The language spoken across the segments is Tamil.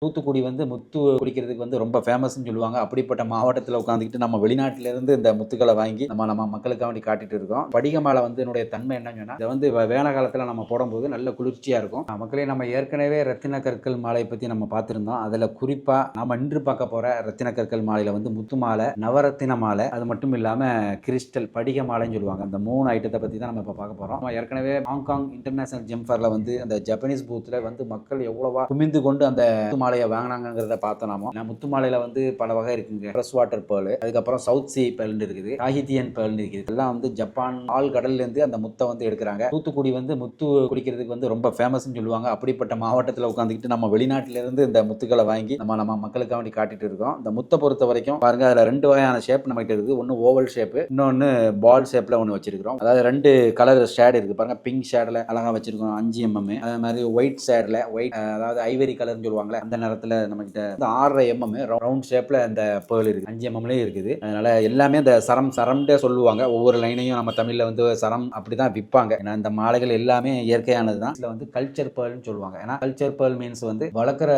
தூத்துக்குடி வந்து முத்து குடிக்கிறதுக்கு வந்து ரொம்ப ஃபேமஸ்ன்னு சொல்லுவாங்க. அப்படிப்பட்ட மாவட்டத்தில் உட்காந்துக்கிட்டு நம்ம வெளிநாட்டில இருந்து இந்த முத்துக்களை வாங்கி நம்ம மக்களுக்காக வேண்டி காட்டிட்டு இருக்கோம். படிக மாலை வந்து என்னுடைய தன்மை என்னன்னு சொன்னா, இதை வந்து வேலை காலத்தில் நம்ம போடும்போது நல்ல குளிர்ச்சியா இருக்கும். மக்களே, நம்ம ஏற்கனவே ரத்தின கற்கள் மாலை பத்தி நம்ம பார்த்திருந்தோம். அதுல குறிப்பா நாம இன்று பார்க்க போற ரத்தின கற்கள் மாலையில வந்து முத்து மாலை, நவரத்தின மாலை, அது மட்டும் இல்லாம கிறிஸ்டல் படிக மாலைன்னு சொல்லுவாங்க. அந்த 3 ஐட்டத்தை பத்தி தான் நம்ம இப்ப பார்க்க போறோம். ஏற்கனவே ஹாங்காங் இன்டர்நேஷனல் ஜெம் ஃபேர்ல வந்து அந்த ஜப்பனீஸ் பூத்ல வந்து மக்கள் எவ்வளவா குமிந்து கொண்டு அந்த முத்து மாலையை வாங்கினாங்கிறத பார்த்தோம். நாம முத்து மாலையில வந்து பல வகை இருக்குங்க. ஃப்ரெஷ் வாட்டர் பேர்ல், அதுக்கப்புறம் சவுத் சி பேர்ல் இருக்குது, தாகித்தியன் பேர்ல் இருக்குது. இதெல்லாம் வந்து ஜப்பான் ஆள் கடல்ல இருந்து அந்த முத்தை வந்து எடுக்கிறாங்க. தூத்துக்குடி வந்து முத்து குடிக்கிறதுக்கு வந்து ரொம்ப ஃபேமஸ்ன்னு சொல்லுவாங்க. அப்படிப்பட்ட மாவட்டத்தில் உட்காந்துக்கிட்டு நம்ம வெளிநாட்டில இருந்து இந்த முத்துக்களை வாங்கி நம்ம மக்களுக்காக வேண்டி காட்டிட்டு இருக்கோம். இந்த முத்தை பொறுத்த வரைக்கும் பாருங்க, அதுல 2 வகையான ஷேப் நமக்கு இருக்குது. ஒன்னு ஓவல் ஷேப், இன்னொன்னு பால் ஷேப்ல ஒன்னு வச்சிருக்கோம். அதாவது 2 கலர் ஷேட் இருக்கு பாருங்க. பிங்க் ஷேட்ல அழகா வச்சிருக்கோம் 5 mm. அதே மாதிரி ஒயிட் ஷேட்ல, ஒயிட் அதாவது ஐவரி கலர்னு சொல்லுவாங்கல்ல, அந்த நேரத்துல நம்ம கிட்ட 6.5 mm ரவுண்ட் ஷேப்ல அந்த பேர்ல் இருக்கு. 5 mmலயே இருக்குது. அதனால எல்லாமே இந்த சரம்டே சொல்லுவாங்க. ஒவ்வொரு லைனையும் நம்ம தமிழ்ல வந்து சரம் அப்படிதான் விற்பாங்க. ஏன்னா இந்த மாலைகள் எல்லாமே இயற்கையானது தான். இதுல வந்து கல்ச்சர் பேர்ல்னு சொல்லுவாங்க. ஏன்னா கல்ச்சர் பேர்ல் மீன்ஸ் வந்து வளர்க்குற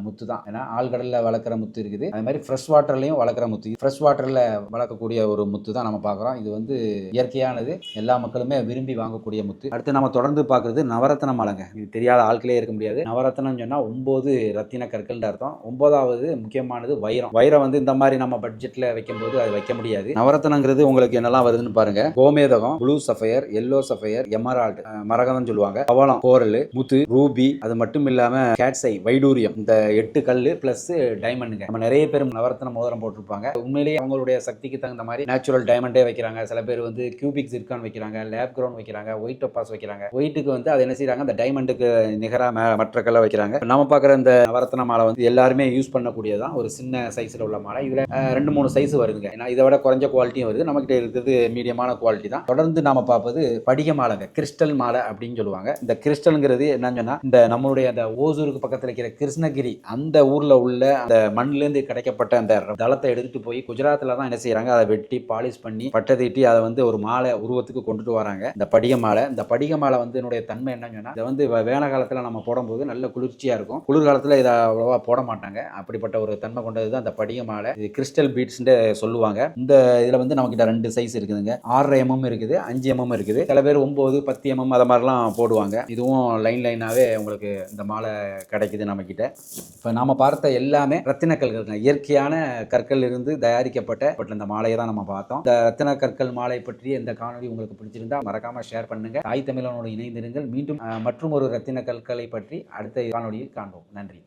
முத்து தான். ஏன்னா ஆழ்கடல்ல வளர்க்குற முத்து இருக்குது, அதே மாதிரி ஃப்ரெஷ் வாட்டர்லயும் வளர்க்குற முத்து. ஃப்ரெஷ் வாட்டர்ல வளர்க்கக்கூடிய ஒரு முத்து தான் நம்ம பார்க்குறோம். இது வந்து இயற்கையானது, எல்லா மக்களுமே விரும்பி வாங்கக்கூடிய முத்து. அடுத்து நம்ம தொடர்ந்து பார்க்குறது நவரத்ன மாலைங்க. இது தெரியாத ஆட்களே இருக்க முடியாது. நவரத்னம் சொன்னா 9 ரத்தின கற்கள் அர்த்தம். 9வது முக்கியமானது வைரம். வைரம் வந்து இந்த மாதிரி நம்ம பட்ஜெட்ல வைக்கும்போது அது வைக்க முடியாது. நவரத்னங்கிறது உங்களுக்கு என்னெல்லாம் வருதுன்னு பாருங்க. கோமேதகம், blue sapphire, yellow sapphire, emerald, மரகதம் சொல்லுவாங்க, பவளம், கோரல், முத்து, ரூபி, அது மட்டும் இல்லாம கேட்ஸை, வைடூரியம், இந்த 8 கல்லு பிளஸ் டைமண்டுங்க. நம்ம நிறைய பேர் நவரத்ன மோதிரம் போட்டிருப்பாங்க. உண்மையிலேயே அவங்களுடைய சக்திக்கு தகுந்த மாதிரி நேச்சுரல் டைமண்டே வைக்கிறாங்க. சில பேர் வந்து கியூபிக் சிர்கான் வைக்கிறாங்க, லேப் கிரவுன் வைக்கிறாங்க, ஒயிட் டொப்பாஸ் வைக்கிறாங்க. ஒயிட்டுக்கு வந்து அது என்ன செய்யறாங்க, அந்த டைமண்டுக்கு நிகரா மற்ற கல்லை வைக்கிறாங்க. நம்ம பார்க்குற இந்த நவரத்ன மாலை வந்து எல்லாருமே யூஸ் பண்ணக்கூடியதான். ஒரு சின்ன சைஸ்ல உள்ள மாலை. இதுல 2-3 சைஸ் வருதுங்க. ஏன்னா இதை விட குறைஞ்ச குவாலிட்டியும் வருது. நம்ம கிட்ட இருக்கிறது மீடியமான குவாலிட்டி தான். தொடர்ந்து நாம பார்ப்பது படிக மாலைங்க, கிறிஸ்டல் மாலை அப்படின்னு சொல்லுவாங்க. இந்த கிறிஸ்டல்ங்கிறது என்னன்னு சொன்னா, இந்த நம்மளுடைய அந்த ஓசூருக்கு பக்கத்துல இருக்கிற கிருஷ்ணகிரி அந்த ஊர்ல உள்ள அந்த மண்ணுல இருந்து கிடைக்கப்பட்ட அந்த தளத்தை எடுத்துட்டு போய் குஜராத்ல தான் என்ன செய்யறாங்க, அதை வெட்டி பாலிஷ் பண்ணி பட்டை தீட்டி அதை வந்து ஒரு மாலை உருவத்துக்கு கொண்டுட்டு வராங்க. இந்த படிக மாலை. இந்த படிக மாலை வந்து என்னுடைய தன்மை என்னன்னு சொன்னா, இதை வந்து வேலை காலத்துல நம்ம போடும்போது நல்ல குளிர்ச்சியா இருக்கும். குளிர்காலத்துல இதை அவ்வளவா போட மாட்டாங்க. அப்படிப்பட்ட ஒரு தன்மை கொண்டது தான் இந்த படிக மாலை. இது கிறிஸ்டல் பீட்ஸ் சொல்லுவாங்க. இந்த இதுல வந்து நம்ம கிட்ட 2 சைஸ் இருக்குதுங்க. 6.5 mm இருக்குது, 5 mm இருக்குது. சில பேர் 9, 10 mm அத மாதிரிலாம் போடுவாங்க. இதுவும் லைனாவே உங்களுக்கு இந்த மாலை கிடைக்குது நம்ம கிட்ட. இப்போ நாம பார்த்த எல்லாமே ரத்தின கற்கள், இயற்கையான கற்கள் இருந்து தயாரிக்கப்பட்ட இந்த மாலையை தான் நம்ம பார்த்தோம். இந்த ரத்தின கற்கள் மாலை பற்றி இந்த காணொலி உங்களுக்கு பிடிச்சிருந்தா மறக்காம ஷேர் பண்ணுங்க. தாய் தமிழனோடு இணைந்திருங்கள். மீண்டும் மற்றும் ஒரு ரத்தின கற்களை பற்றி அடுத்த காணொலியில் காண்போம். நன்றி.